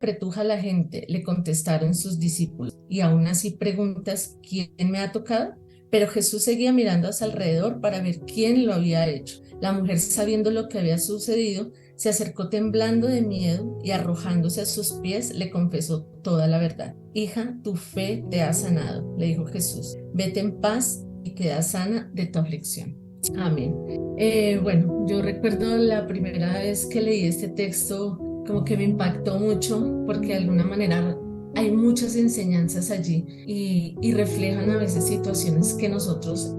apretuja la gente, le contestaron sus discípulos, y aún así preguntas, ¿quién me ha tocado? Pero Jesús seguía mirando a su alrededor para ver quién lo había hecho. La mujer, sabiendo lo que había sucedido, se acercó temblando de miedo y arrojándose a sus pies, le confesó toda la verdad. Hija, tu fe te ha sanado, le dijo Jesús. Vete en paz y queda sana de tu aflicción. Amén. Bueno, yo recuerdo la primera vez que leí este texto, como que me impactó mucho, porque de alguna manera hay muchas enseñanzas allí y reflejan a veces situaciones que nosotros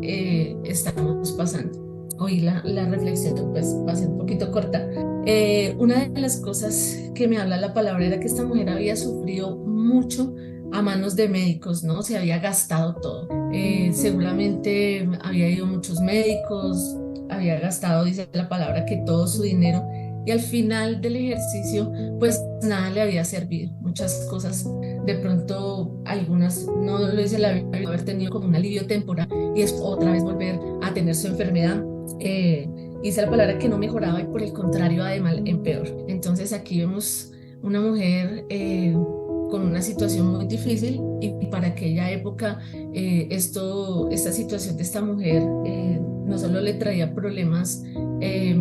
estamos pasando. Hoy la reflexión pues va a ser un poquito corta. Una de las cosas que me habla la palabra era que esta mujer había sufrido mucho a manos de médicos, ¿no? Se había gastado todo. Seguramente había ido a muchos médicos, había gastado, dice la palabra, que todo su dinero, y al final del ejercicio, pues nada le había servido. Muchas cosas, de pronto algunas, no lo dice la Biblia, haber tenido como un alivio temporal y es otra vez volver a tener su enfermedad. Eh, Dice la palabra que no mejoraba y por el contrario, además, en peor. Entonces aquí vemos una mujer con una situación muy difícil, y para aquella época esta situación de esta mujer no solo le traía problemas eh,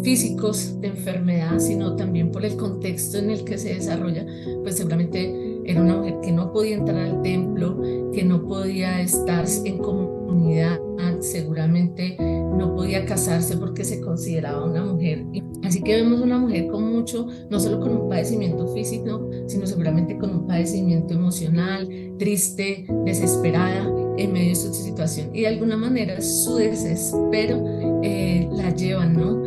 físicos de enfermedad, sino también por el contexto en el que se desarrolla, pues seguramente era una mujer que no podía entrar al templo, que no podía estar en comunidad, seguramente no podía casarse porque se consideraba una mujer. Así que vemos una mujer con mucho, no solo con un padecimiento físico, sino seguramente con un padecimiento emocional, triste, desesperada en medio de su situación. Y de alguna manera su desespero la lleva, ¿no?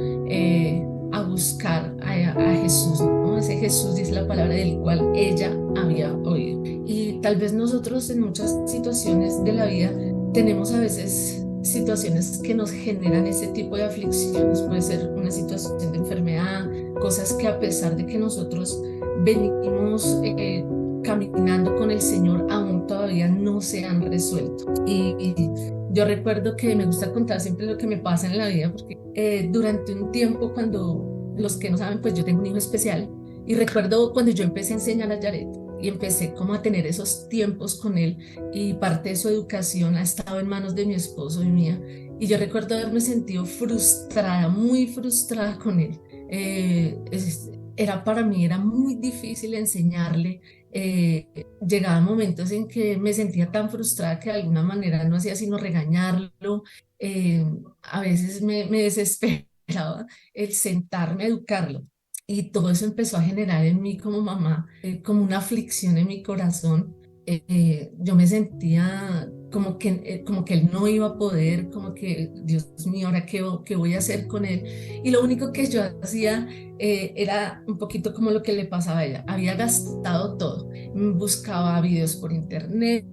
A buscar a Jesús, ¿no? Ese Jesús, dice la palabra, del cual ella había oído. Y tal vez nosotros en muchas situaciones de la vida tenemos a veces situaciones que nos generan ese tipo de aflicciones. Puede ser una situación de enfermedad, cosas que a pesar de que nosotros venimos caminando con el Señor, aún todavía no se han resuelto. Y yo recuerdo que me gusta contar siempre lo que me pasa en la vida, porque durante un tiempo, cuando los que no saben, pues yo tengo un hijo especial, y recuerdo cuando yo empecé a enseñar a Yaret y empecé como a tener esos tiempos con él, y parte de su educación ha estado en manos de mi esposo y mía, y yo recuerdo haberme sentido frustrada, muy frustrada con él. Era para mí, era muy difícil enseñarle. Llegaba momentos en que me sentía tan frustrada que de alguna manera no hacía sino regañarlo. Eh, a veces me desesperaba el sentarme a educarlo. Y todo eso empezó a generar en mí como mamá, como una aflicción en mi corazón. Yo me sentía como que él no iba a poder, como que, Dios mío, ¿ahora qué voy a hacer con él? Y lo único que yo hacía era un poquito como lo que le pasaba a ella. Había gastado todo. Buscaba videos por internet,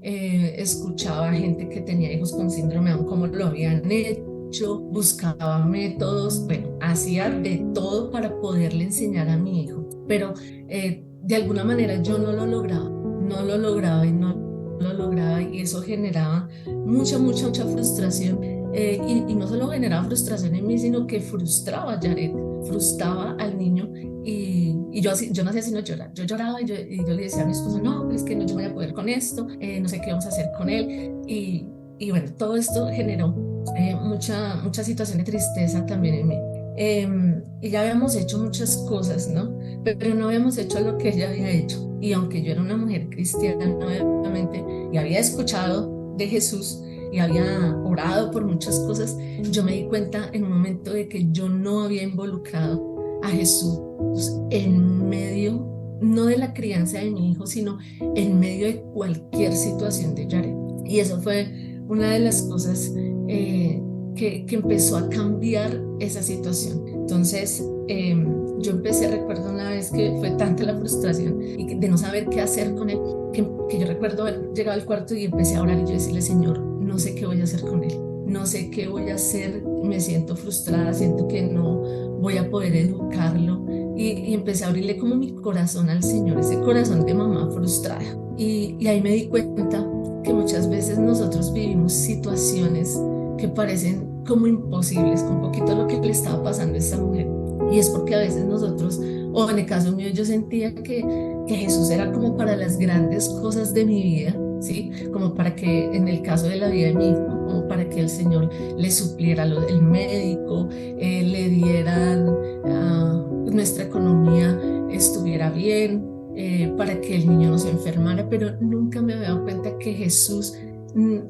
escuchaba a gente que tenía hijos con síndrome de Down, cómo lo habían hecho, buscaba métodos, bueno, hacía de todo para poderle enseñar a mi hijo, pero de alguna manera yo no lo lograba, no lo lograba y no lo lograba, y eso generaba mucha frustración. Y no solo generaba frustración en mí, sino que frustraba a Yaret, frustraba al niño, y yo no hacía sino llorar. Yo lloraba y yo le decía a mi esposo, no, es que no, yo no voy a poder con esto, no sé qué vamos a hacer con él. Y bueno, todo esto generó mucha situación de tristeza también en mí. Y ya habíamos hecho muchas cosas, ¿no? Pero no habíamos hecho lo que ella había hecho. Y aunque yo era una mujer cristiana, obviamente, y había escuchado de Jesús y había orado por muchas cosas, yo me di cuenta en un momento de que yo no había involucrado a Jesús en medio, no de la crianza de mi hijo, sino en medio de cualquier situación de Yaret. Y eso fue una de las cosas que empezó a cambiar esa situación. Entonces, yo empecé, recuerdo una vez que fue tanta la frustración y de no saber qué hacer con él, que yo recuerdo haber llegado al cuarto y empecé a orar y yo decirle, Señor, no sé qué voy a hacer con él, no sé qué voy a hacer, me siento frustrada, siento que no voy a poder educarlo. Y empecé a abrirle como mi corazón al Señor, ese corazón de mamá frustrada. Y ahí me di cuenta que muchas veces nosotros vivimos situaciones que parecen como imposibles, con poquito lo que le estaba pasando a esta mujer. Y es porque a veces nosotros o en el caso mío yo sentía que Jesús era como para las grandes cosas de mi vida, ¿sí? Como para que en el caso de la vida de mi hijo, como para que el Señor le supliera el médico, le dieran nuestra economía estuviera bien, para que el niño no se enfermara, pero nunca me había dado cuenta que Jesús,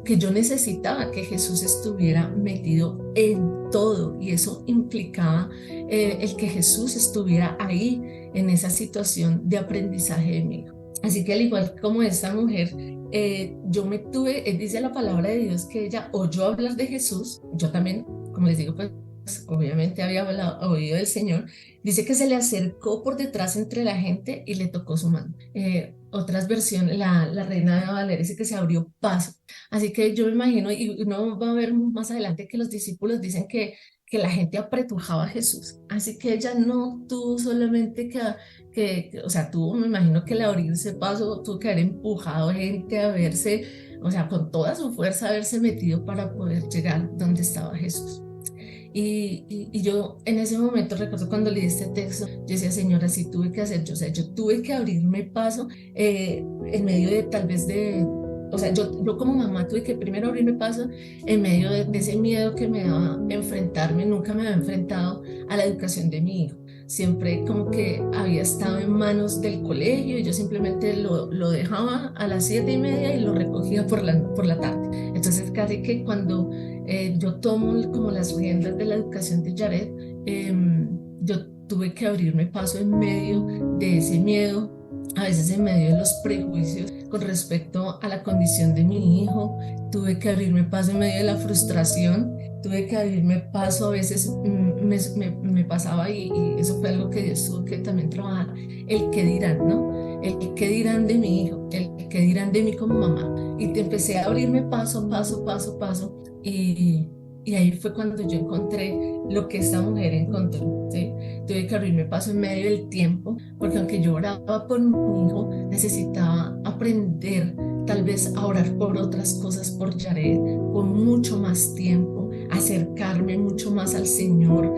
que yo necesitaba que Jesús estuviera metido en todo, y eso implicaba el que Jesús estuviera ahí en esa situación de aprendizaje de mí. Así que al igual como esta mujer, yo me tuve, dice la palabra de Dios que ella oyó hablar de Jesús, yo también, como les digo, pues obviamente había oído del Señor. Dice que se le acercó por detrás entre la gente y le tocó su mano. Otras versiones, la Reina de Valera dice que se abrió paso. Así que yo me imagino, y uno va a ver más adelante que los discípulos dicen que la gente apretujaba a Jesús. Así que ella no tuvo solamente o sea, tuvo, me imagino que el abrirse paso, tuvo que haber empujado gente a verse, o sea, con toda su fuerza haberse metido para poder llegar donde estaba Jesús. Y yo en ese momento recuerdo cuando leí este texto, yo decía, Señora, sí tuve que hacer, yo, o sea, yo tuve que abrirme paso en medio de tal vez o sea, yo como mamá tuve que primero abrirme paso en medio de ese miedo que me daba enfrentarme, nunca me había enfrentado a la educación de mi hijo. Siempre como que había estado en manos del colegio y yo simplemente lo dejaba a las 7:30 y lo recogía por la tarde. Entonces casi que cuando yo tomo como las riendas de la educación de Jared, yo tuve que abrirme paso en medio de ese miedo, a veces en medio de los prejuicios con respecto a la condición de mi hijo, tuve que abrirme paso en medio de la frustración, tuve que abrirme paso a veces, me pasaba y eso fue algo que Dios tuvo que también trabajar, el qué dirán, ¿no? El qué dirán de mi hijo, el qué dirán de mí como mamá. Y te empecé a abrirme paso, paso, paso, paso. Y ahí fue cuando yo encontré lo que esta mujer encontró, ¿sí? Tuve que abrirme paso en medio del tiempo, porque aunque yo oraba por mi hijo, necesitaba aprender tal vez a orar por otras cosas, por Jared, por mucho más tiempo, acercarme mucho más al Señor,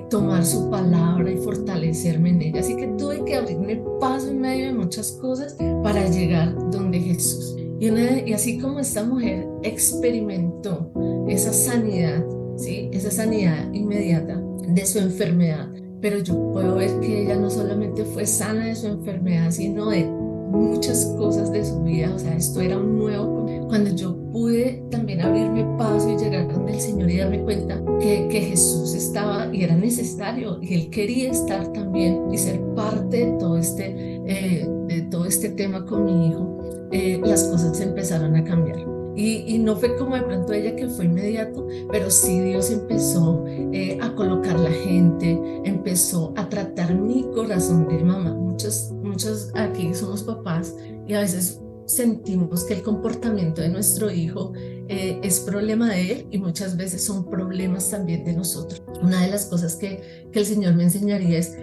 tomar su palabra y fortalecerme en ella. Así que tuve que abrirme paso en medio de muchas cosas para llegar donde Jesús. Y así como esta mujer experimentó esa sanidad, ¿sí? Esa sanidad inmediata de su enfermedad, pero yo puedo ver que ella no solamente fue sana de su enfermedad, sino de muchas cosas de su vida. O sea, esto era un nuevo, cuando yo pude también abrirme paso y llegar donde el Señor y darme cuenta que Jesús estaba y era necesario y Él quería estar también y ser parte de todo este tema con mi hijo, las cosas empezaron a cambiar. Y no fue como de pronto ella que fue inmediato, pero sí Dios empezó a colocar la gente, empezó a tratar mi corazón de mamá. Muchos aquí somos papás y a veces sentimos que el comportamiento de nuestro hijo es problema de él y muchas veces son problemas también de nosotros. Una de las cosas que el Señor me enseñaría es: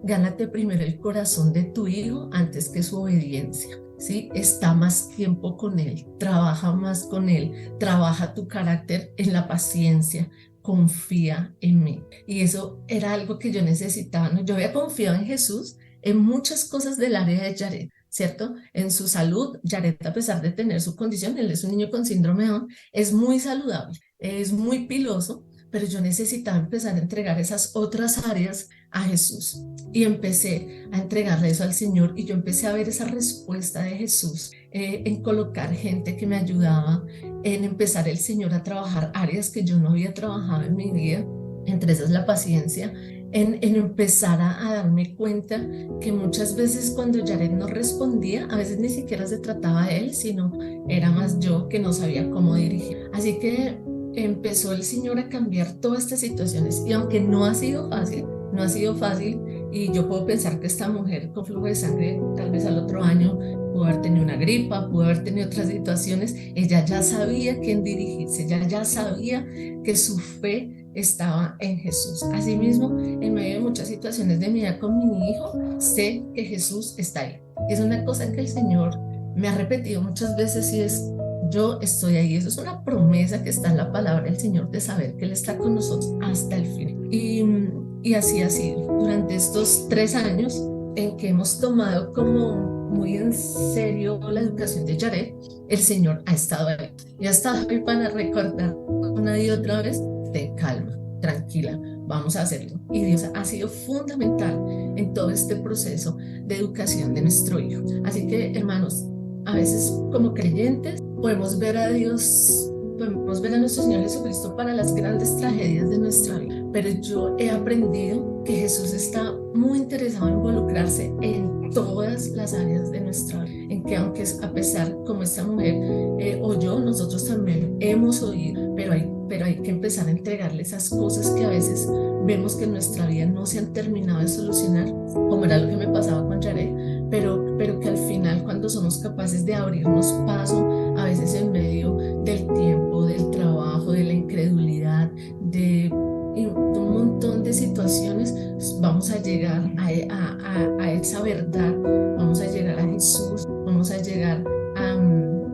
gánate primero el corazón de tu hijo antes que su obediencia. ¿Sí? Está más tiempo con él, trabaja más con él, trabaja tu carácter en la paciencia, confía en mí. Y eso era algo que yo necesitaba, ¿no? Yo había confiado en Jesús en muchas cosas del área de Jared, ¿cierto? En su salud, Jared, a pesar de tener su condición, él es un niño con síndrome de Down, es muy saludable, es muy piloso, pero yo necesitaba empezar a entregar esas otras áreas a Jesús. Y empecé a entregarle eso al Señor y yo empecé a ver esa respuesta de Jesús en colocar gente que me ayudaba, en empezar el Señor a trabajar áreas que yo no había trabajado en mi vida, entre esas la paciencia, en empezar a darme cuenta que muchas veces cuando Jared no respondía, a veces ni siquiera se trataba de él, sino era más yo que no sabía cómo dirigir. Así que empezó el Señor a cambiar todas estas situaciones y aunque no ha sido fácil, no ha sido fácil, y yo puedo pensar que esta mujer con flujo de sangre tal vez al otro año pudo haber tenido una gripa, pudo haber tenido otras situaciones, ella ya sabía quién dirigirse, ella ya sabía que su fe estaba en Jesús. Asimismo, en medio de muchas situaciones de mi vida con mi hijo, sé que Jesús está ahí. Es una cosa que el Señor me ha repetido muchas veces y es: yo estoy ahí. Eso es una promesa que está en la palabra del Señor de saber que Él está con nosotros hasta el fin. Y así ha sido durante estos 3 años en que hemos tomado como muy en serio la educación de Yaret. El Señor ha estado ahí y ha estado ahí para recordar una y otra vez: ten calma, tranquila, vamos a hacerlo. Y Dios ha sido fundamental en todo este proceso de educación de nuestro hijo. Así que, hermanos, a veces como creyentes podemos ver a Dios, podemos ver a nuestro Señor Jesucristo para las grandes tragedias de nuestra vida, pero yo he aprendido que Jesús está muy interesado en involucrarse en todas las áreas de nuestra vida, en que aunque a pesar, como esta mujer oyó, nosotros también hemos oído, pero hay que empezar a entregarle esas cosas que a veces vemos que en nuestra vida no se han terminado de solucionar, como era lo que me pasaba con Yaret, pero que al final, cuando somos capaces de abrirnos paso, a veces en medio del tiempo, del trabajo, de la incredulidad, de un montón de situaciones, vamos a llegar a esa verdad, vamos a llegar a Jesús, vamos a llegar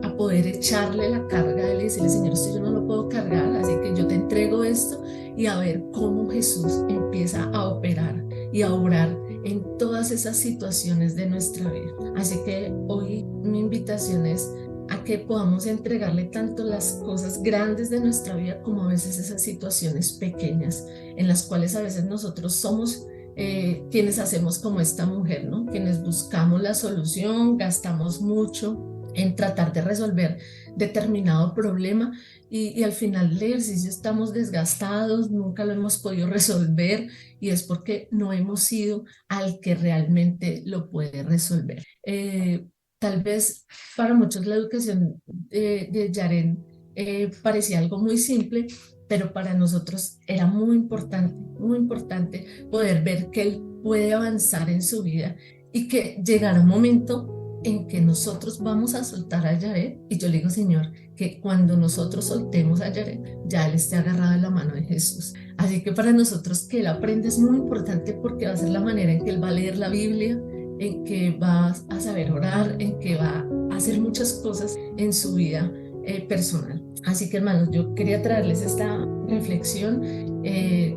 a poder echarle la carga de él y decirle: Señor, esto yo no lo puedo cargar, así que yo te entrego esto, y a ver cómo Jesús empieza a operar y a obrar en todas esas situaciones de nuestra vida. Así que hoy mi invitación es a que podamos entregarle tanto las cosas grandes de nuestra vida como a veces esas situaciones pequeñas en las cuales a veces nosotros somos quienes hacemos como esta mujer, ¿no? Quienes buscamos la solución, gastamos mucho en tratar de resolver determinado problema y al final del ejercicio estamos desgastados, nunca lo hemos podido resolver, y es porque no hemos ido al que realmente lo puede resolver. Tal vez para muchos la educación de Yaren parecía algo muy simple, pero para nosotros era muy importante poder ver que él puede avanzar en su vida y que llegará un momento en que nosotros vamos a soltar a Yaret. Y yo le digo: Señor, que cuando nosotros soltemos a Yaret, ya él esté agarrado en la mano de Jesús. Así que para nosotros que él aprenda es muy importante, porque va a ser la manera en que él va a leer la Biblia, en que va a saber orar, en que va a hacer muchas cosas en su vida personal. Así que, hermanos, yo quería traerles esta reflexión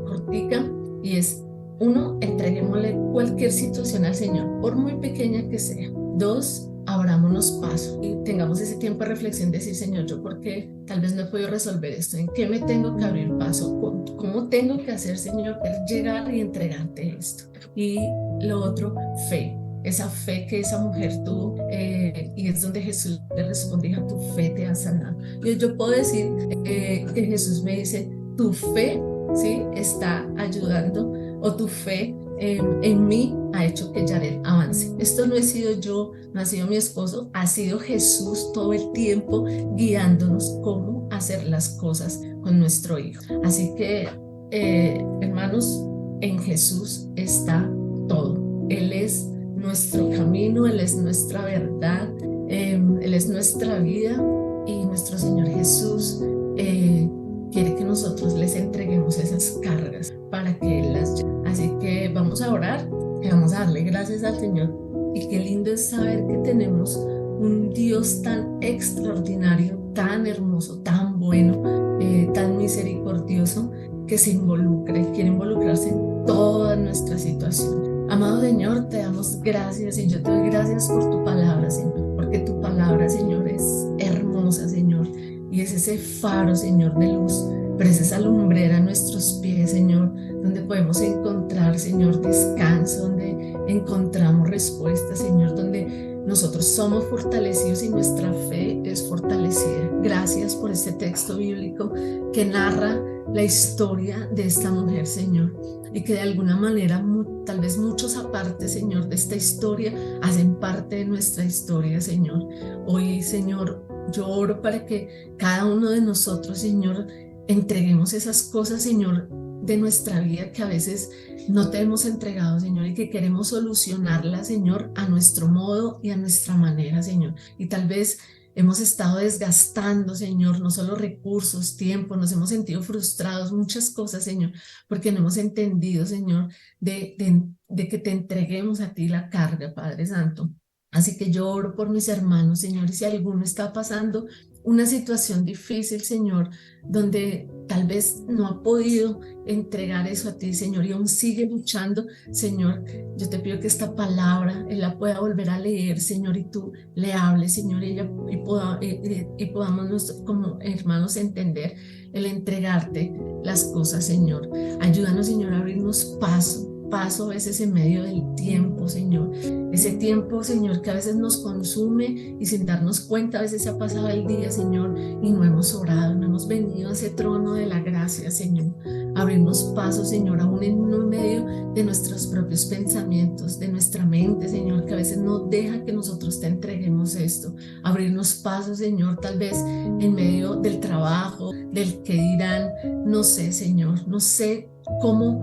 cortica, y es: uno, entreguémosle cualquier situación al Señor, por muy pequeña que sea. Dos, abrámonos paso y tengamos ese tiempo de reflexión, de decir: Señor, yo por qué tal vez no he podido resolver esto, en qué me tengo que abrir paso, cómo tengo que hacer, Señor, para llegar y entregarte esto. Y lo otro, fe. Esa fe que esa mujer tuvo, y es donde Jesús le responde: hija, tu fe te ha sanado. Yo puedo decir que Jesús me dice: tu fe, ¿sí?, está ayudando, o tu fe en mí ha hecho que Yaret avance. Esto no he sido yo, no ha sido mi esposo, ha sido Jesús todo el tiempo guiándonos cómo hacer las cosas con nuestro hijo. Así que, hermanos, en Jesús está todo. Él es nuestro camino, Él es nuestra verdad, Él es nuestra vida, y nuestro Señor Jesús quiere que nosotros les entreguemos esas cargas para que Él las lleve. Así que vamos a orar y vamos a darle gracias al Señor. Y qué lindo es saber que tenemos un Dios tan extraordinario, tan hermoso, tan bueno, tan misericordioso, que se involucre, quiere involucrarse en toda nuestra situación. Amado Señor, te damos gracias, y yo te doy gracias por tu palabra, Señor, porque tu palabra, Señor, es hermosa, Señor, y es ese faro, Señor, de luz, pero es esa lumbrera a nuestros pies, Señor, donde podemos encontrar, Señor, descanso, donde encontramos respuestas, Señor, donde nosotros somos fortalecidos y nuestra fe es fortalecida. Gracias por este texto bíblico que narra la historia de esta mujer, Señor, y que de alguna manera, tal vez muchos aparte, Señor, de esta historia, hacen parte de nuestra historia, Señor. Hoy, Señor, yo oro para que cada uno de nosotros, Señor, entreguemos esas cosas, Señor, de nuestra vida que a veces no te hemos entregado, Señor, y que queremos solucionarlas, Señor, a nuestro modo y a nuestra manera, Señor. Y tal vez hemos estado desgastando, Señor, no solo recursos, tiempo, nos hemos sentido frustrados, muchas cosas, Señor, porque no hemos entendido, Señor, de que te entreguemos a ti la carga, Padre Santo. Así que yo oro por mis hermanos, Señor, y si alguno está pasando una situación difícil, Señor, donde tal vez no ha podido entregar eso a ti, Señor, y aún sigue luchando, Señor, yo te pido que esta palabra él la pueda volver a leer, Señor, y tú le hables, Señor, y podamos como hermanos entender el entregarte las cosas, Señor. Ayúdanos, Señor, a abrirnos paso a veces en medio del tiempo, Señor. Ese tiempo, Señor, que a veces nos consume y sin darnos cuenta, a veces se ha pasado el día, Señor, y no hemos orado, no hemos venido a ese trono de la gracia, Señor. Abrirnos paso, Señor, aún en medio de nuestros propios pensamientos, de nuestra mente, Señor, que a veces no deja que nosotros te entreguemos esto. Abrirnos paso, Señor, tal vez en medio del trabajo, del que dirán, no sé, Señor, no sé cómo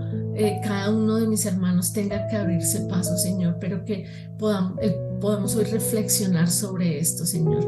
cada uno de mis hermanos tenga que abrirse paso, Señor, pero que podamos hoy reflexionar sobre esto, Señor,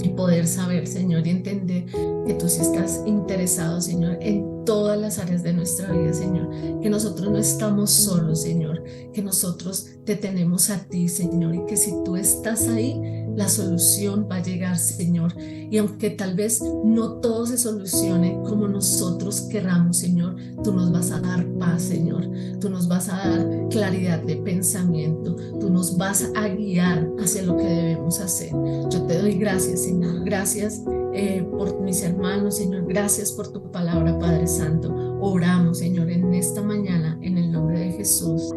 y poder saber, Señor, y entender que tú sí estás interesado, Señor, en todas las áreas de nuestra vida, Señor, que nosotros no estamos solos, Señor, que nosotros te tenemos a ti, Señor, y que si tú estás ahí, la solución va a llegar, Señor. Y aunque tal vez no todo se solucione como nosotros querramos, Señor, tú nos vas a dar paz, Señor. Tú nos vas a dar claridad de pensamiento. Tú nos vas a guiar hacia lo que debemos hacer. Yo te doy gracias, Señor. Gracias por mis hermanos, Señor. Gracias por tu palabra, Padre Santo. Oramos, Señor, en esta mañana, en el nombre de Jesús.